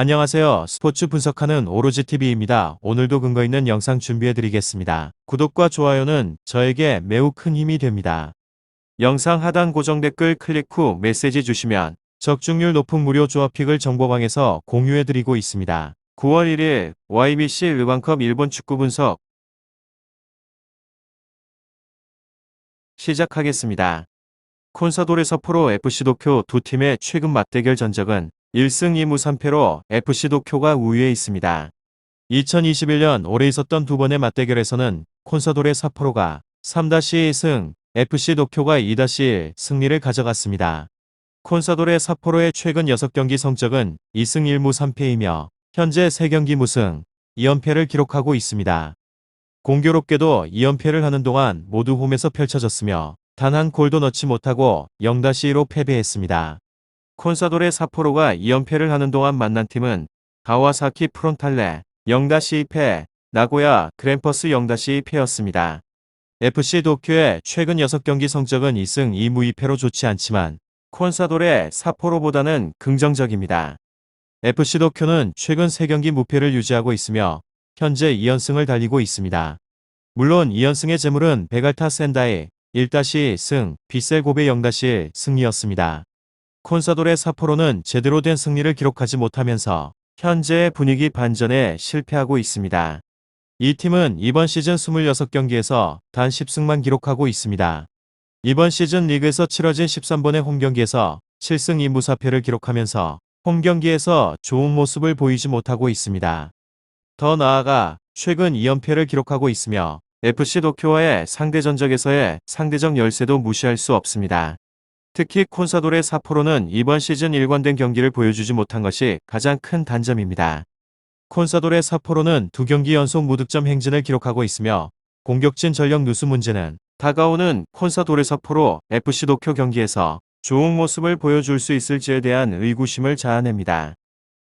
안녕하세요. 스포츠 분석하는 오로지TV입니다. 오늘도 근거 있는 영상 준비해드리겠습니다. 구독과 좋아요는 저에게 매우 큰 힘이 됩니다. 영상 하단 고정 댓글 클릭 후 메시지 주시면 적중률 높은 무료 조합픽을 정보방에서 공유해드리고 있습니다. 9월 1일 YBC 르반컵 일본 축구 분석 시작하겠습니다. 콘사도레 삿포로 FC 도쿄 두 팀의 최근 맞대결 전적은 1승 2무 3패로 FC 도쿄가 우위에 있습니다. 2021년 올해 있었던 두 번의 맞대결에서는 콘사도레 삿포로가 3-2승, FC 도쿄가 2-1 승리를 가져갔습니다. 콘사도레 삿포로의 최근 6경기 성적은 2승 1무 3패이며 현재 3경기 무승, 2연패를 기록하고 있습니다. 공교롭게도 2연패를 하는 동안 모두 홈에서 펼쳐졌으며 단 한 골도 넣지 못하고 0-2로 패배했습니다. 콘사도레 삿포로가 2연패를 하는 동안 만난 팀은 가와사키 프론탈레 0-2패, 나고야 그랜퍼스 0-2패였습니다. FC 도쿄의 최근 6경기 성적은 2승 2무 2패로 좋지 않지만 콘사도레 삿포로보다는 긍정적입니다. FC 도쿄는 최근 3경기 무패를 유지하고 있으며 현재 2연승을 달리고 있습니다. 물론 2연승의 재물은 베갈타 센다이 1-2승, 빗셀 고베 0-1 승리였습니다. 콘사도레 삿포로는 제대로 된 승리를 기록하지 못하면서 현재의 분위기 반전에 실패하고 있습니다. 이 팀은 이번 시즌 26경기에서 단 10승만 기록하고 있습니다. 이번 시즌 리그에서 치러진 13번의 홈경기에서 7승 2무 4패를 기록하면서 홈경기에서 좋은 모습을 보이지 못하고 있습니다. 더 나아가 최근 2연패를 기록하고 있으며 FC 도쿄와의 상대 전적에서의 상대적 열세도 무시할 수 없습니다. 특히 콘사도레 삿포로는 이번 시즌 일관된 경기를 보여주지 못한 것이 가장 큰 단점입니다. 콘사도레 삿포로는 2경기 연속 무득점 행진을 기록하고 있으며 공격진 전력 누수 문제는 다가오는 콘사도레 삿포로 FC 도쿄 경기에서 좋은 모습을 보여줄 수 있을지에 대한 의구심을 자아냅니다.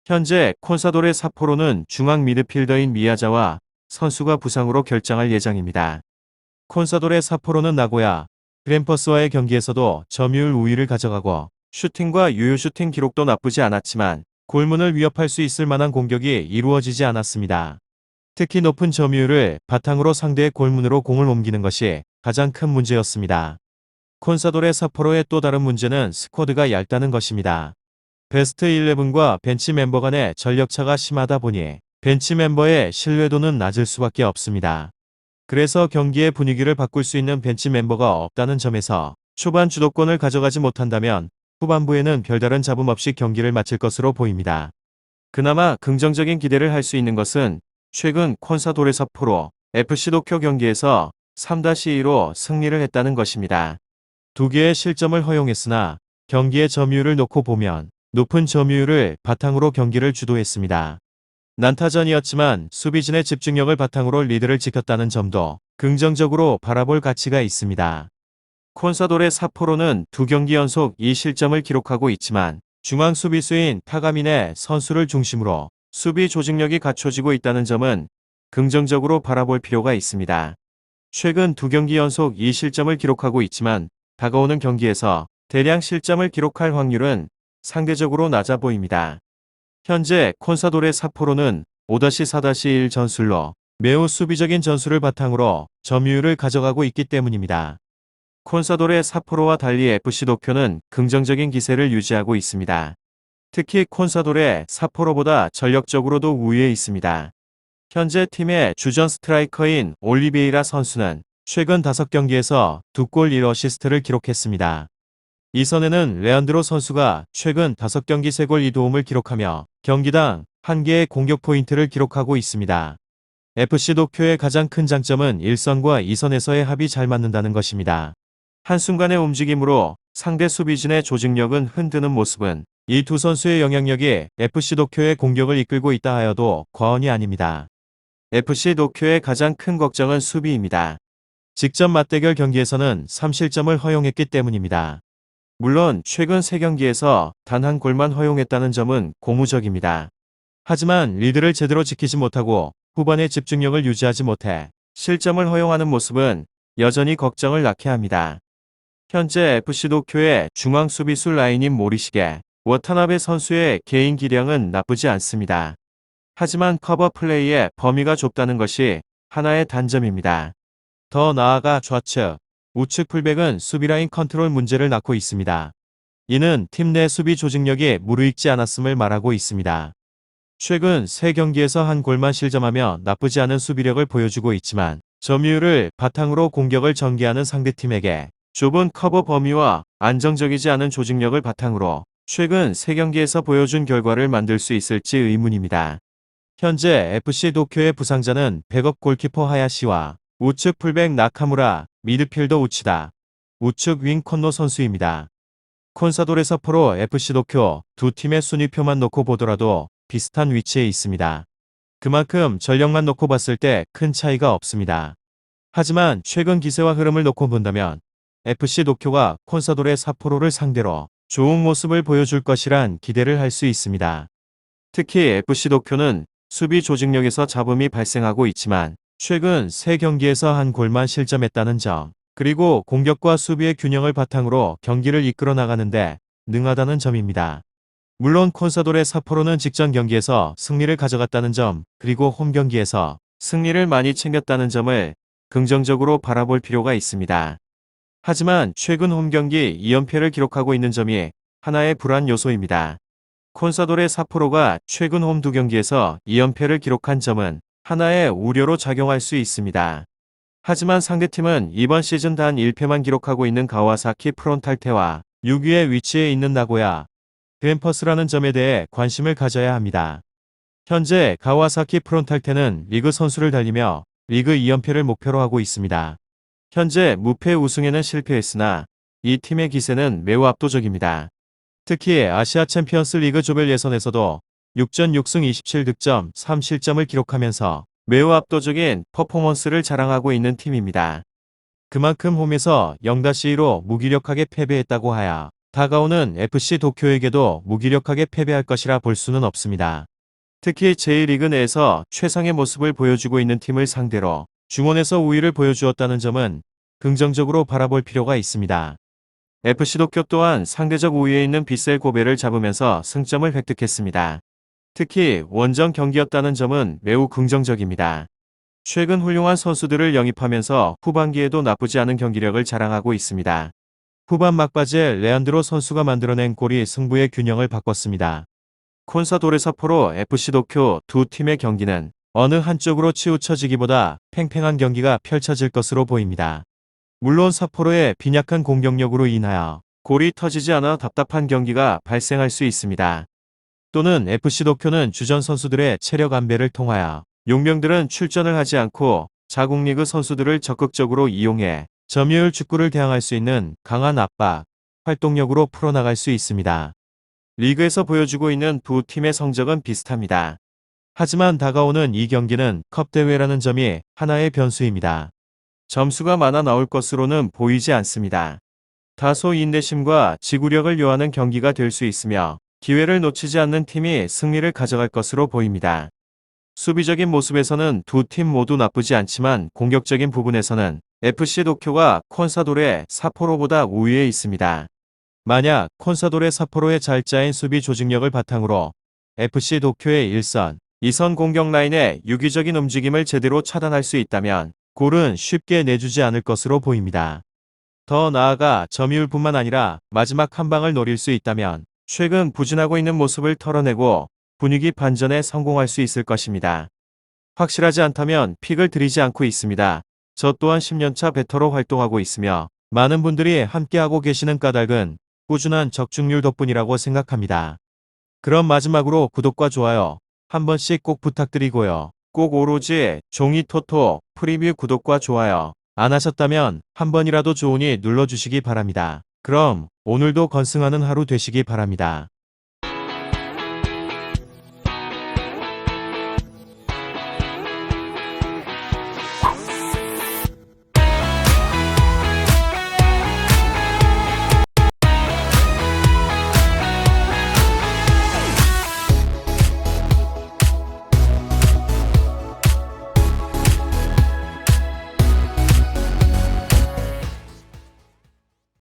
현재 콘사도레 삿포로는 중앙 미드필더인 미야자와 선수가 부상으로 결장할 예정입니다. 콘사도레 삿포로는 나고야 그랜퍼스와의 경기에서도 점유율 우위를 가져가고 슈팅과 유효 슈팅 기록도 나쁘지 않았지만 골문을 위협할 수 있을 만한 공격이 이루어지지 않았습니다. 특히 높은 점유율을 바탕으로 상대의 골문으로 공을 옮기는 것이 가장 큰 문제였습니다. 콘사도레 삿포로의 또 다른 문제는 스쿼드가 얇다는 것입니다. 베스트 11과 벤치 멤버 간의 전력차가 심하다 보니 벤치 멤버의 신뢰도는 낮을 수밖에 없습니다. 그래서 경기의 분위기를 바꿀 수 있는 벤치 멤버가 없다는 점에서 초반 주도권을 가져가지 못한다면 후반부에는 별다른 잡음 없이 경기를 마칠 것으로 보입니다. 그나마 긍정적인 기대를 할 수 있는 것은 최근 콘사도레 삿포로 FC 도쿄 경기에서 3-2로 승리를 했다는 것입니다. 2개의 실점을 허용했으나 경기의 점유율을 놓고 보면 높은 점유율을 바탕으로 경기를 주도했습니다. 난타전이었지만 수비진의 집중력을 바탕으로 리드를 지켰다는 점도 긍정적으로 바라볼 가치가 있습니다. 콘사도레 삿포로는 2경기 연속 2실점을 기록하고 있지만 중앙 수비수인 타가미네 선수를 중심으로 수비 조직력이 갖춰지고 있다는 점은 긍정적으로 바라볼 필요가 있습니다. 최근 2경기 연속 2실점을 기록하고 있지만 다가오는 경기에서 대량 실점을 기록할 확률은 상대적으로 낮아 보입니다. 현재 콘사도레 삿포로는 5-4-1 전술로 매우 수비적인 전술을 바탕으로 점유율을 가져가고 있기 때문입니다. 콘사도레 삿포로와 달리 FC 도쿄는 긍정적인 기세를 유지하고 있습니다. 특히 콘사도레 삿포로보다 전력적으로도 우위에 있습니다. 현재 팀의 주전 스트라이커인 올리베이라 선수는 최근 5경기에서 2골 1어시스트를 기록했습니다. 이 선에는 레안드로 선수가 최근 5경기 3골 2도움을 기록하며 경기당 1개의 공격 포인트를 기록하고 있습니다. FC 도쿄의 가장 큰 장점은 1선과 2선에서의 합이 잘 맞는다는 것입니다. 한순간의 움직임으로 상대 수비진의 조직력은 흔드는 모습은 이 두 선수의 영향력이 FC 도쿄의 공격을 이끌고 있다 하여도 과언이 아닙니다. FC 도쿄의 가장 큰 걱정은 수비입니다. 직전 맞대결 경기에서는 3실점을 허용했기 때문입니다. 물론 최근 3경기에서 단 한 골만 허용했다는 점은 고무적입니다. 하지만 리드를 제대로 지키지 못하고 후반에 집중력을 유지하지 못해 실점을 허용하는 모습은 여전히 걱정을 낳게 합니다. 현재 FC 도쿄의 중앙 수비수 라인인 모리시게, 워타나베 선수의 개인 기량은 나쁘지 않습니다. 하지만 커버 플레이의 범위가 좁다는 것이 하나의 단점입니다. 더 나아가 좌측, 우측 풀백은 수비라인 컨트롤 문제를 낳고 있습니다. 이는 팀 내 수비 조직력이 무르익지 않았음을 말하고 있습니다. 최근 3경기에서 한 골만 실점하며 나쁘지 않은 수비력을 보여주고 있지만 점유율을 바탕으로 공격을 전개하는 상대팀에게 좁은 커버 범위와 안정적이지 않은 조직력을 바탕으로 최근 3경기에서 보여준 결과를 만들 수 있을지 의문입니다. 현재 FC 도쿄의 부상자는 백업 골키퍼 하야시와 우측 풀백 나카무라, 미드필더 우치다, 우측 윙 콘노 선수입니다. 콘사도레 사포로 FC 도쿄 두 팀의 순위표만 놓고 보더라도 비슷한 위치에 있습니다. 그만큼 전력만 놓고 봤을 때 큰 차이가 없습니다. 하지만 최근 기세와 흐름을 놓고 본다면 FC 도쿄가 콘사도레 사포로를 상대로 좋은 모습을 보여줄 것이란 기대를 할 수 있습니다. 특히 FC 도쿄는 수비 조직력에서 잡음이 발생하고 있지만 최근 3경기에서 한 골만 실점했다는 점, 그리고 공격과 수비의 균형을 바탕으로 경기를 이끌어 나가는데 능하다는 점입니다. 물론 콘사도레 사포로는 직전 경기에서 승리를 가져갔다는 점, 그리고 홈 경기에서 승리를 많이 챙겼다는 점을 긍정적으로 바라볼 필요가 있습니다. 하지만 최근 홈 경기 2연패를 기록하고 있는 점이 하나의 불안 요소입니다. 콘사도레 사포로가 최근 홈 2경기에서 2연패를 기록한 점은 하나의 우려로 작용할 수 있습니다. 하지만 상대팀은 이번 시즌 단 1패만 기록하고 있는 가와사키 프론탈테와 6위의 위치에 있는 나고야 그램퍼스라는 점에 대해 관심을 가져야 합니다. 현재 가와사키 프론탈테는 리그 선수를 달리며 리그 2연패를 목표로 하고 있습니다. 현재 무패 우승에는 실패했으나 이 팀의 기세는 매우 압도적입니다. 특히 아시아 챔피언스 리그 조별 예선에서도 6전 6승 27득점 3실점을 기록하면서 매우 압도적인 퍼포먼스를 자랑하고 있는 팀입니다. 그만큼 홈에서 0-2로 무기력하게 패배했다고 하여 다가오는 FC 도쿄에게도 무기력하게 패배할 것이라 볼 수는 없습니다. 특히 제1리그 내에서 최상의 모습을 보여주고 있는 팀을 상대로 중원에서 우위를 보여주었다는 점은 긍정적으로 바라볼 필요가 있습니다. FC 도쿄 또한 상대적 우위에 있는 빗셀 고베를 잡으면서 승점을 획득했습니다. 특히 원정 경기였다는 점은 매우 긍정적입니다. 최근 훌륭한 선수들을 영입하면서 후반기에도 나쁘지 않은 경기력을 자랑하고 있습니다. 후반 막바지에 레안드로 선수가 만들어낸 골이 승부의 균형을 바꿨습니다. 콘사도레 사포로 FC 도쿄 두 팀의 경기는 어느 한쪽으로 치우쳐지기보다 팽팽한 경기가 펼쳐질 것으로 보입니다. 물론 사포로의 빈약한 공격력으로 인하여 골이 터지지 않아 답답한 경기가 발생할 수 있습니다. 또는 FC 도쿄는 주전 선수들의 체력 안배를 통하여 용병들은 출전을 하지 않고 자국 리그 선수들을 적극적으로 이용해 점유율 축구를 대항할 수 있는 강한 압박, 활동력으로 풀어나갈 수 있습니다. 리그에서 보여주고 있는 두 팀의 성적은 비슷합니다. 하지만 다가오는 이 경기는 컵 대회라는 점이 하나의 변수입니다. 점수가 많아 나올 것으로는 보이지 않습니다. 다소 인내심과 지구력을 요하는 경기가 될 수 있으며 기회를 놓치지 않는 팀이 승리를 가져갈 것으로 보입니다. 수비적인 모습에서는 두 팀 모두 나쁘지 않지만 공격적인 부분에서는 FC 도쿄가 콘사도레 사포로보다 우위에 있습니다. 만약 콘사도레 사포로의 잘 짜인 수비 조직력을 바탕으로 FC 도쿄의 1선, 2선 공격 라인의 유기적인 움직임을 제대로 차단할 수 있다면 골은 쉽게 내주지 않을 것으로 보입니다. 더 나아가 점유율뿐만 아니라 마지막 한 방을 노릴 수 있다면 최근 부진하고 있는 모습을 털어내고 분위기 반전에 성공할 수 있을 것입니다. 확실하지 않다면 픽을 드리지 않고 있습니다. 저 또한 10년차 베터로 활동하고 있으며 많은 분들이 함께하고 계시는 까닭은 꾸준한 적중률 덕분이라고 생각합니다. 그럼 마지막으로 구독과 좋아요 한 번씩 꼭 부탁드리고요. 꼭 오로지 종이 토토 프리뷰 구독과 좋아요 안 하셨다면 한 번이라도 좋으니 눌러주시기 바랍니다. 그럼 오늘도 건승하는 하루 되시기 바랍니다.